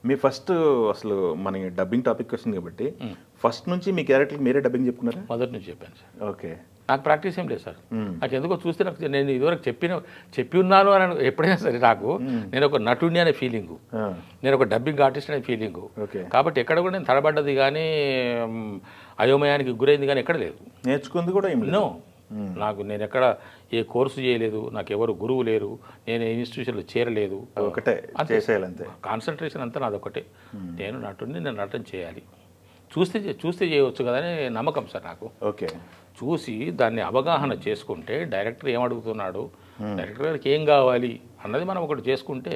మీ first అసలు మన dubbing topic వచ్చింది కాబట్టి ఫస్ట్ నుంచి మీ క్యారెక్టర్కి మీరే డబ్బింగ్ చెప్పుకున్నారా? మొదటి నుంచి చెప్పాను సార్. ఓకే. నాకు ప్రాక్టీస్ ఏం లేదు సార్. నాకు ఎందుకో చూస్తే నాకు నేను ఇదివరకు చెప్పి ఉన్నాను అని ఎప్పుడైనా సరే నాకు నేను ఒక నటుడిని అనే ఫీలింగు, నేను ఒక డబ్బింగ్ ఆర్టిస్ట్ అనే ఫీలింగు. కాబట్టి ఎక్కడ కూడా నేను తడబడ్డది కానీ అయోమయానికి గురైంది కానీ ఎక్కడ లేదు. నేర్చుకుంది కూడా ఏం లేదు. నాకు నేను ఎక్కడ ఏ కోర్సు చేయలేదు, నాకు ఎవరు గురువు లేరు, నేను ఇన్స్టిట్యూషన్లో చేరలేదు. ఒకటే చేసేయాలంతే. కాన్సన్ట్రేషన్ అంతా నాదొకటే. నేను నటుడిని, నేను నటన చేయాలి. చూస్తే చేయవచ్చు కదా అని నమ్మకం సార్ నాకు. ఓకే. చూసి దాన్ని అవగాహన చేసుకుంటే డైరెక్టర్ ఏం అడుగుతున్నాడు, డైరెక్టర్ గారికి ఏం కావాలి అన్నది మనం ఒకటి చేసుకుంటే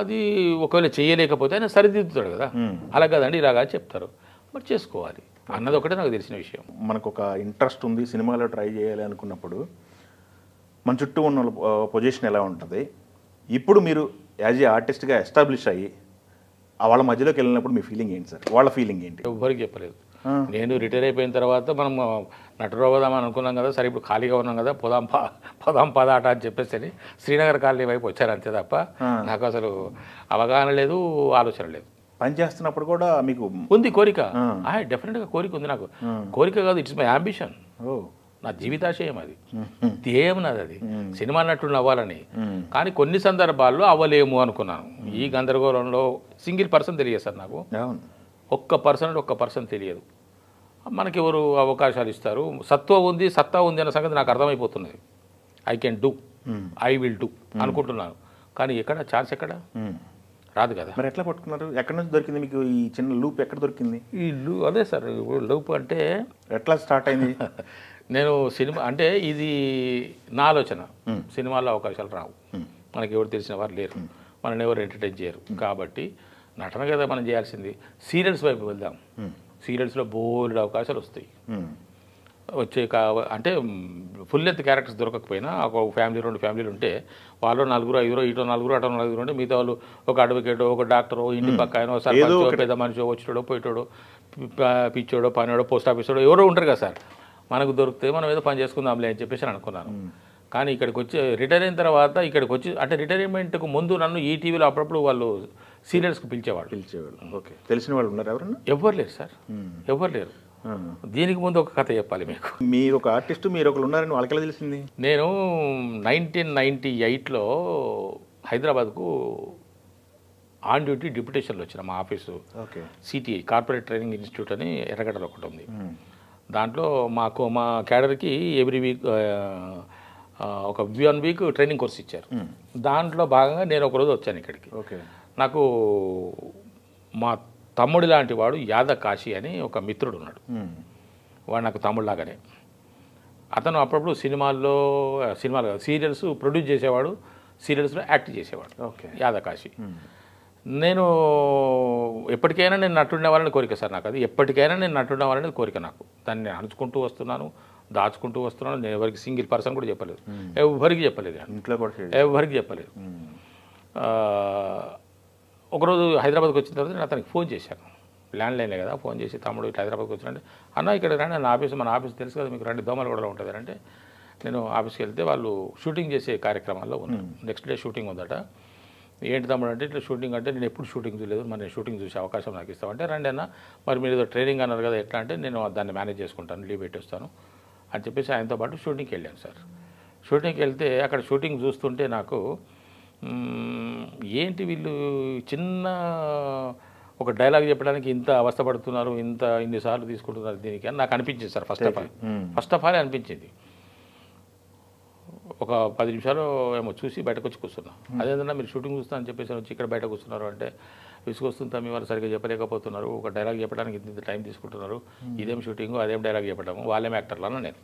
అది ఒకవేళ చేయలేకపోతే ఆయన సరిదిద్దుతాడు కదా. అలా కదండి ఇలాగా చెప్తారు, మరి చేసుకోవాలి అన్నది ఒకటే నాకు తెలిసిన విషయం. మనకు ఒక ఇంట్రెస్ట్ ఉంది సినిమాలో ట్రై చేయాలి అనుకున్నప్పుడు మన చుట్టూ ఉన్న పొజిషన్ ఎలా ఉంటుంది? ఇప్పుడు మీరు యాజ్ ఏ ఆర్టిస్ట్గా ఎస్టాబ్లిష్ అయ్యి వాళ్ళ మధ్యలోకి వెళ్ళినప్పుడు మీ ఫీలింగ్ ఏంటి సార్? వాళ్ళ ఫీలింగ్ ఏంటి? ఎవరికి చెప్పలేదు. నేను రిటైర్ అయిపోయిన తర్వాత మనం నటుడు పోదామని అనుకున్నాం కదా, సరే ఇప్పుడు ఖాళీగా ఉన్నాం కదా, పోదాం పదాట అని చెప్పేసి శ్రీనగర్ కాలనీ వైపు వచ్చారు అంతే తప్ప నాకు అసలు అవగాహన లేదు, ఆలోచన లేదు. పని చేస్తున్నప్పుడు కూడా మీకు ఉంది కోరిక, డెఫినెట్గా కోరిక ఉంది నాకు. కోరిక కాదు, ఇట్స్ మై అంబిషన్, నా జీవితాశయం, అది ధ్యేయం నాది, అది సినిమా నటుడు అవ్వాలని. కానీ కొన్ని సందర్భాల్లో అవ్వలేము అనుకున్నాను. ఈ గందరగోళంలో సింగిల్ పర్సన్ తెలియదు సార్ నాకు, ఒక్క పర్సన్ తెలియదు. మనకి ఎవరు అవకాశాలు ఇస్తారు, సత్తా ఉంది అన్న సంగతి నాకు అర్థమైపోతున్నది. I can do, I will do అనుకుంటున్నాను. కానీ ఎక్కడ ఛాన్స్ ఎక్కడ రాదు కదా. మరి ఎట్లా పట్టుకున్నారు? ఎక్కడి నుంచి దొరికింది మీకు ఈ చిన్న లూప్? ఎక్కడ దొరికింది ఈ లూప్? అదే సార్ లూప్ అంటే ఎట్లా స్టార్ట్ అయింది? నేను సినిమా అంటే ఇది నా ఆలోచన, సినిమాల్లో అవకాశాలు రావు, మనకి ఎవరు తెలిసిన వారు లేరు, మనల్ని ఎవరు ఎంటర్టైన్ చేయరు. కాబట్టి నటన కదా మనం చేయాల్సింది. సీరియల్స్ వైపు వెళ్దాం, సీరియల్స్లో బోల్డ్ అవకాశాలు వస్తాయి. అంటే ఫుల్ లెంత్ క్యారెక్టర్స్ దొరకకపోయినా ఒక ఫ్యామిలీ 2 ఫ్యామిలీలు ఉంటే వాళ్ళు 4 5 ఇటో 4 అటో 4 ఉంటే మిగతా వాళ్ళు ఒక అడ్వకేటో, ఒక డాక్టరో, ఇంటి పక్క ఆయన సర్పంచో, పెద్ద మనిషి, వచ్చాడో పోయిటోడో, పిచ్చోడో, పనివాడో, పోస్ట్ ఆఫీసోడో ఎవరో ఉంటారు కదా సార్. మనకు దొరికితే మనం ఏదో పని చేసుకుందాంలే అని చెప్పేసి అనుకున్నాను. కానీ ఇక్కడికి వచ్చి రిటైర్ అయిన తర్వాత ఇక్కడికి వచ్చి అంటే రిటైర్మెంట్కు ముందు నన్ను ఈటీవీలో అప్పుడప్పుడు వాళ్ళు సీరియల్స్కి పిలిచేవాళ్ళు. ఓకే. తెలిసిన వాళ్ళు ఉన్నారు ఎవరన్నా? ఎవరు లేరు సార్, ఎవరు లేరు. దీనికి ముందు ఒక కథ చెప్పాలి మీకు. మీరు ఒక ఆర్టిస్టు, మీరు ఒకరు ఉన్నారని వాళ్ళకెలా తెలిసింది? నేను 1998లో హైదరాబాద్కు ఆన్ డ్యూటీ డిప్యుటేషన్లో వచ్చిన మా office. CTI corporate training institute అని ఎర్రగడ్డలో ఒకటి ఉంది. దాంట్లో మా క్యాడర్కి ఎవ్రీ వీక్ ఒక 1 వీక్ ట్రైనింగ్ కోర్స్ ఇచ్చారు. దాంట్లో భాగంగా నేను ఒకరోజు వచ్చాను ఇక్కడికి. నాకు మా తమ్ముడు లాంటి వాడు యాదవ్ కాశీ అని ఒక మిత్రుడు ఉన్నాడు, వాడు నాకు తమ్ముడులాగానే. అతను అప్పుడప్పుడు సినిమాలు సీరియల్స్ ప్రొడ్యూస్ చేసేవాడు, సీరియల్స్లో యాక్ట్ చేసేవాడు యాదవ్ కాశీ. నేను ఎప్పటికైనా నేను నటుడిన వాళ్ళని కోరిక సార్ నాకు, అది ఎప్పటికైనా నేను నటుడిన వాళ్ళని కోరిక నాకు. దాన్ని నేను అణుచుకుంటూ వస్తున్నాను, దాచుకుంటూ వస్తున్నాను. నేను ఎవరికి సింగిల్ పర్సన్ కూడా చెప్పలేదు, ఎవరికి చెప్పలేదు, ఇంట్లో కూడా ఎవరికి చెప్పలేదు. ఒకరోజు హైదరాబాద్కి వచ్చిన తర్వాత నేను అతనికి ఫోన్ చేశాను, ల్యాండ్లైనే కదా, ఫోన్ చేసి తమ్ముడు ఇట్లా హైదరాబాద్కి వచ్చినంటే, అన్న ఇక్కడ రండి నా ఆఫీస్, మన ఆఫీస్ తెలుసు కదా మీకు, రండి దోమలగూడలో ఉంటుంది అంటే. నేను ఆఫీస్కి వెళ్తే వాళ్ళు షూటింగ్ చేసే కార్యక్రమాల్లో ఉన్నారు. నెక్స్ట్ డే షూటింగ్ ఉందట. ఏంటి తమ్ముడు అంటే, ఇట్లా షూటింగ్ అంటే నేను ఎప్పుడు షూటింగ్ చూడలేదు, మరి నేను షూటింగ్ చూసే అవకాశం నాకు ఇస్తామంటే, రండి అన్న మరి మీరు ఏదో ట్రైనింగ్ అన్నారు కదా ఎట్లా అంటే, నేను దాన్ని మేనేజ్ చేసుకుంటాను, లీవ్ పెట్టేస్తాను అని చెప్పేసి ఆయనతో పాటు షూటింగ్కి వెళ్ళాను సార్. షూటింగ్కి వెళ్తే అక్కడ షూటింగ్ చూస్తుంటే నాకు ఏంటి వీళ్ళు చిన్న ఒక డైలాగ్ చెప్పడానికి ఇంత అవస్థపడుతున్నారు, ఇన్నిసార్లు తీసుకుంటున్నారు దీనికి అని నాకు అనిపించింది సార్. ఫస్ట్ ఆఫ్ ఆల్ అనిపించింది. ఒక 10 నిమిషాలు ఏమో చూసి బయటకు వచ్చి కూర్చున్నా. అదేంటన్నా మీరు షూటింగ్ చూస్తా అని చెప్పేసి వచ్చి ఇక్కడ బయట కూర్చున్నారు అంటే, విసుకొస్తుందా మీ వాళ్ళు సరిగ్గా చెప్పలేకపోతున్నారు, ఒక డైలాగ్ చెప్పడానికి ఇంత టైం తీసుకుంటున్నారు, ఇదేం షూటింగ్ అదేం డైలాగ్ చెప్పడము, వాళ్ళేం యాక్టర్లు అన్నా నేను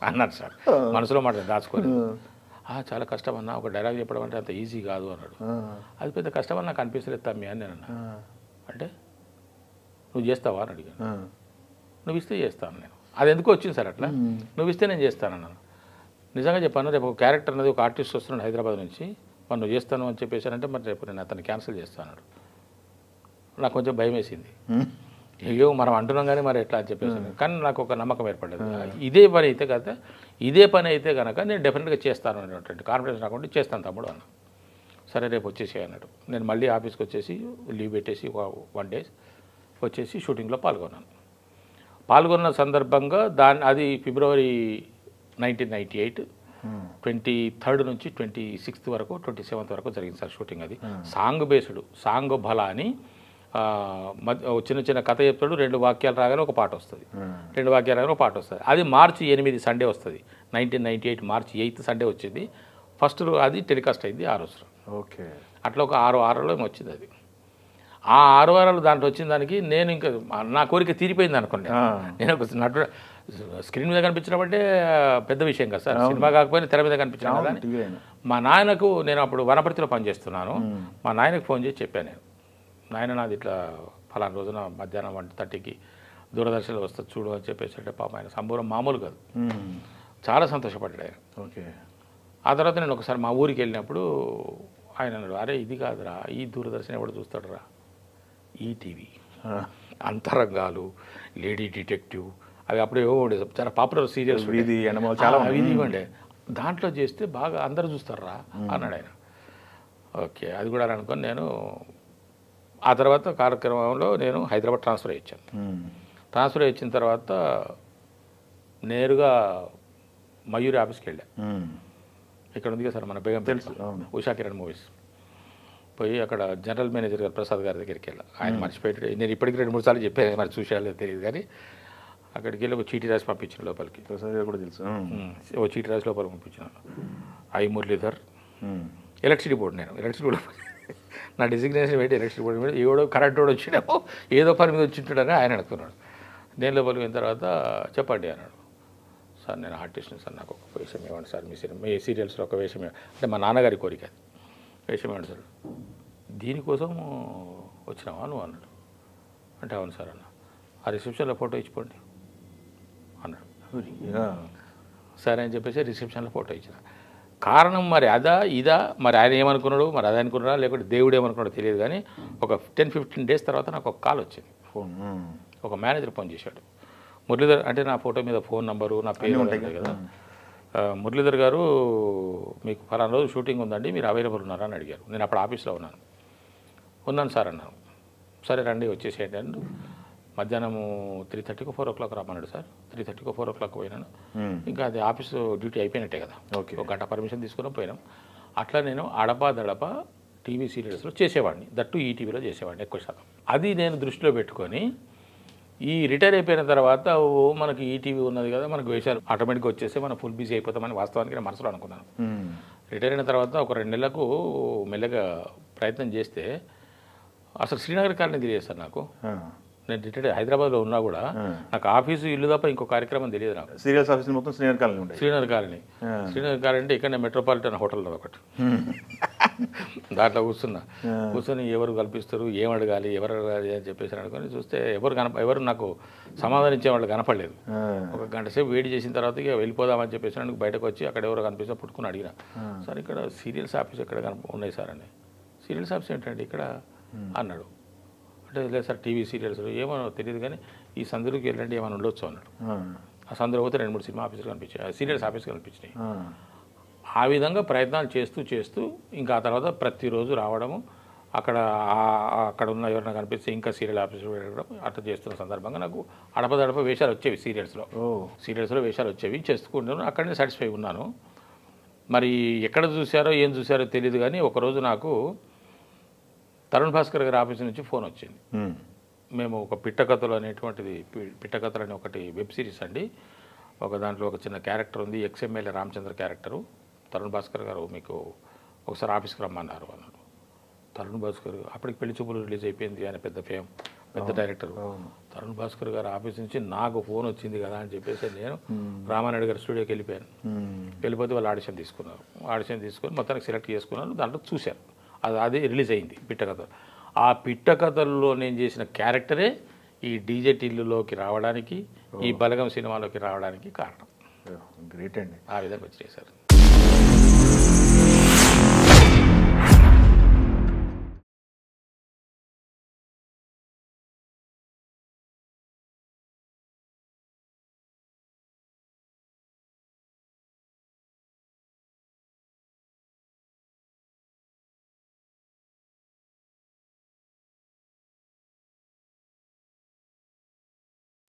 అన్నాడు సార్. మనసులో మాట దాచుకొని, చాలా కష్టం అన్న, ఒక డైలాగ్ చెప్పడం అంటే అంత ఈజీ కాదు అన్నాడు. అది పెద్ద కష్టం అని నాకు అనిపిస్తలేదు తమ్మి అని నేను అన్నా. అంటే నువ్వు చేస్తావా అని అడిగాను. నువ్వు ఇస్తే చేస్తాను నేను. అది ఎందుకు వచ్చింది సార్ అట్లా, నువ్వు ఇస్తే నేను చేస్తానన్నాను. నిజంగా చెప్పాను, రేపు ఒక క్యారెక్టర్ అనేది ఒక ఆర్టిస్ట్ వస్తున్నాడు హైదరాబాద్ నుంచి, మరి నువ్వు చేస్తాను అని చెప్పేసానంటే మరి రేపు నేను అతన్ని క్యాన్సిల్ చేస్తాను. నాకు కొంచెం భయం వేసింది, అయ్యో మనం అంటున్నాం కానీ మరి ఎట్లా అని చెప్పేసి. కానీ నాకు ఒక నమ్మకం ఏర్పడలేదు, ఇదే పని అయితే కనుక నేను డెఫినెట్గా చేస్తాను అనేటువంటి కాన్ఫిడెన్స్ రాకుండా చేస్తాను తమ్ముడు అన్న. సరే రేపు వచ్చేసి అన్నాడు. నేను మళ్ళీ ఆఫీస్కి వచ్చేసి లీవ్ పెట్టేసి 1 day వచ్చేసి షూటింగ్లో పాల్గొన్న సందర్భంగా అది ఫిబ్రవరి 1998 23rd నుంచి 26th వరకు 27th వరకు జరిగింది సార్ షూటింగ్. అది సాంగ్ బేస్డ్, సాంగ్ భల అని చిన్న చిన్న కథ చెప్తాడు, 2 వాక్యాలు రాగానే ఒక పాట వస్తుంది, 2 వాక్యాలు రాగానే ఒక పాట వస్తుంది. అది మార్చి 8 సండే వస్తుంది. 1998 మార్చి 8th సండే వచ్చింది. ఫస్ట్ అది టెలికాస్ట్ అయింది ఆ రోజు. ఓకే. అట్లా ఒక 6 వారాల్లో వచ్చింది అది. ఆ 6 వారాలు దాంట్లో వచ్చిన దానికి నేను ఇంకా నా కోరిక తీరిపోయింది అనుకోండి. నేను ఒక నటుడు స్క్రీన్ మీద కనిపించినప్పుడే పెద్ద విషయం కదా సార్, సినిమా కాకపోయినా తెర మీద కనిపించిన కానీ. మా నాయనకు, నేను అప్పుడు వనపర్తిలో పనిచేస్తున్నాను, మా నాయనకు ఫోన్ చేసి చెప్పాను నేను, నాయన నాది ఇట్లా ఫలానా రోజున మధ్యాహ్నం 1:30కి దూరదర్శన్లో వస్తుంది చూడు అని చెప్పేసి అంటే పాప ఆయన సంబూరం మామూలు కాదు, చాలా సంతోషపడ్డాడు ఆయన. ఓకే. ఆ తర్వాత నేను ఒకసారి మా ఊరికి వెళ్ళినప్పుడు ఆయన అన్నాడు, అరే ఇది కాదురా, ఈ దూరదర్శన్ ఎవడు చూస్తాడు రా, ఈటీవీ అంతరంగాలు, లేడీ డిటెక్టివ్, అవి అప్పుడు ఏవో ఉండేది, చాలా పాపులర్ సీరియల్స్ చాలా ఇది ఇవ్వండి, దాంట్లో చేస్తే బాగా అందరూ చూస్తారా అన్నాడు ఆయన. ఓకే, అది కూడా అనుకొని నేను ఆ తర్వాత కార్యక్రమంలో నేను హైదరాబాద్ ట్రాన్స్ఫర్ అయ్యాను. ట్రాన్స్ఫర్ ఇచ్చిన తర్వాత నేరుగా మయూరి ఆఫీస్కి వెళ్ళా. ఇక్కడ ఉంది కదా సార్ మన బేగం తెలుసు, ఉషా కిరణ్ మూవీస్. పోయి అక్కడ జనరల్ మేనేజర్ గారు ప్రసాద్ గారి దగ్గరికి వెళ్ళా. ఆయన మర్చిపోయాడు, నేను ఇప్పటికి 2-3 సార్లు చెప్పాను, మరి చూసేయాలో తెలియదు కానీ అక్కడికి వెళ్ళి ఒక చీటీ రాసి పంపించిన లోపలికి. ప్రసాద్ గారు కూడా తెలుసు. ఓ చీటీ రాసి లోపలికి పంపించిన. I Muralidhar, electricity board. నేను ఎలక్ట్రిసిటీ బోర్డు నా డిజిగ్నేషన్ పెట్టి ఎలక్ట్రిసిటీ బోర్డు మీద ఏడో కరెంట్ వాడు వచ్చినామో ఏదో పని మీద వచ్చింటాడని ఆయన అనుకున్నాడు. నేను లోపలికి పోయిన తర్వాత చెప్పండి అన్నాడు. సార్ నేను ఆర్టిస్ట్ని సార్, నాకు ఒక వేషం ఇవ్వండి సార్, మీ సీరియల్స్లో ఒక వేషం అంటే మా నాన్నగారి కోరిక, అది వేషం ఇవ్వండి సార్. దీనికోసం వచ్చినావా నువ్వు అన్నాడు. అంటే అవును సార్ అన్న. ఆ రిసెప్షన్లో ఫోటో ఇచ్చిపోండి అన్నాడు. సరే అని చెప్పేసి రిసెప్షన్లో ఫోటో ఇచ్చిన. కారణం మరి అదా ఇదా, మరి ఆయన ఏమనుకున్నాడు, మరి అది అనుకున్నాడా లేకపోతే దేవుడు ఏమనుకున్నాడో తెలియదు కానీ ఒక 10-15 days తర్వాత నాకు ఒక కాల్ వచ్చింది. ఒక మేనేజర్ ఫోన్ చేశాడు. మురళీధర్ అంటే నా ఫోటో మీద ఫోన్ నంబరు, నా పేరు ఉంటాయి కదా, మురళీధర్ గారు మీకు ఫలానా రోజు షూటింగ్ ఉందండి, మీరు అవైలబుల్ ఉన్నారా అని అడిగారు. నేను అప్పుడు ఆఫీస్లో ఉన్నాను సార్ అన్నాను. సరే రండి వచ్చేసేయండి అని మధ్యాహ్నం 3:30కి 4 o'clock రమ్మన్నాడు సార్. 3:30కి 4 o'clock పోయినాను. ఇంకా అది ఆఫీసు డ్యూటీ అయిపోయినట్టే కదా, ఒక గంట పర్మిషన్ తీసుకుని పోయినాం. అట్లా నేను అడపా దడప టీవీ సీరియల్స్లో చేసేవాడిని, దట్టు ఈటీవీలో చేసేవాడిని ఎక్కువ శాతం. అది నేను దృష్టిలో పెట్టుకొని ఈ రిటైర్ అయిపోయిన తర్వాత మనకి ఈటీవీ ఉన్నది కదా, మనకు వేషాలు ఆటోమేటిక్గా వచ్చేస్తే మనం ఫుల్ బిజీ అయిపోతామని వాస్తవానికి నేను మనసులో అనుకున్నాను. రిటైర్ అయిన తర్వాత ఒక 2 నెలలకు మెల్లగా ప్రయత్నం చేస్తే అసలు శ్రీనగర్ కాలనీ తెలియదు సార్ నాకు. నేను రిటైర్ హైదరాబాద్లో ఉన్నా కూడా నాకు ఆఫీసు ఇల్లు తప్ప ఇంకో కార్యక్రమం తెలియదు నాకు. సీరియల్స్ ఆఫీస్ మొత్తం శ్రీనగర్ కాలనీ ఉంటాయి. శ్రీనగర్ కాలనీ అంటే ఇక్కడ మెట్రోపాలిటన్ హోటల్ ఒకటి, దాంట్లో కూర్చొని ఎవరు కల్పిస్తారు, ఏం అడగాలి, ఎవరు అడగాలి అని చెప్పేసి అనుకొని చూస్తే ఎవరు నాకు సమాధానించే వాళ్ళు కనపడలేదు. ఒక గంట సేపు వెయిట్ చేసిన తర్వాత ఇక వెళ్ళిపోదామని చెప్పేసి నాకు బయటకు వచ్చి అక్కడ ఎవరో కనిపిస్తే పుట్టుకుని అడిగిన, సార్ ఇక్కడ సీరియల్స్ ఆఫీస్ ఎక్కడ ఉన్నాయి సార్ అని. సీరియల్స్ ఆఫీస్ ఏంటండి ఇక్కడ అన్నాడు. అంటే లేదు సార్ టీవీ సీరియల్స్ ఏమో తెలియదు కానీ ఈ సందులోకి వెళ్ళండి ఏమైనా ఉండొచ్చు అన్నాడు. ఆ సందులో పోతే 2-3 సినిమా ఆఫీసులు కనిపించాయి, సీరియల్స్ ఆఫీస్ కనిపించినాయి. ఆ విధంగా ప్రయత్నాలు చేస్తూ ఇంకా ఆ తర్వాత ప్రతిరోజు రావడము, అక్కడ ఉన్న ఎవరైనా కనిపిస్తే ఇంకా సీరియల్ ఆఫీసులు వెళ్ళడం అట్లా చేస్తున్న సందర్భంగా నాకు అడపదడప వేషాలు వచ్చేవి సీరియల్స్లో వేషాలు వచ్చేవి, చేసుకుంటున్నాను. అక్కడనే సాటిస్ఫై ఉన్నాను. మరి ఎక్కడ చూశారో ఏం చూశారో తెలియదు కానీ ఒకరోజు నాకు తరుణ్ భాస్కర్ గారి ఆఫీస్ నుంచి ఫోన్ వచ్చింది. మేము ఒక పిట్టకథలు అనేటువంటిది, పిట్టకథలు అనే ఒకటి వెబ్ సిరీస్ అండి, ఒక దాంట్లో ఒక చిన్న క్యారెక్టర్ ఉంది, ఎక్స్ఎమ్మెల్యే రామచంద్ర క్యారెక్టరు, తరుణ్ భాస్కర్ గారు మీకు ఒకసారి ఆఫీస్కి రమ్మన్నారు అన్నాడు. తరుణ్ భాస్కర్ అప్పటికి పెళ్లి చూపులు రిలీజ్ అయిపోయింది, ఆయన పెద్ద డైరెక్టర్. తరుణ్ భాస్కర్ గారు ఆఫీస్ నుంచి నాకు ఫోన్ వచ్చింది కదా అని చెప్పేసి నేను రామానాయుడు గారి స్టూడియోకి వెళ్ళిపోతే వాళ్ళు ఆడిషన్ తీసుకొని మొత్తానికి సెలెక్ట్ చేసుకున్నారు. దాంట్లో చూశారు, అది రిలీజ్ అయింది పిట్టకథ. ఆ పిట్టకథల్లో నేను చేసిన క్యారెక్టరే ఈ డీజే టిల్లులోకి రావడానికి, ఈ బలగం సినిమాలోకి రావడానికి కారణం. గ్రేట్ అండి. ఆ విధంగా వచ్చేసారు.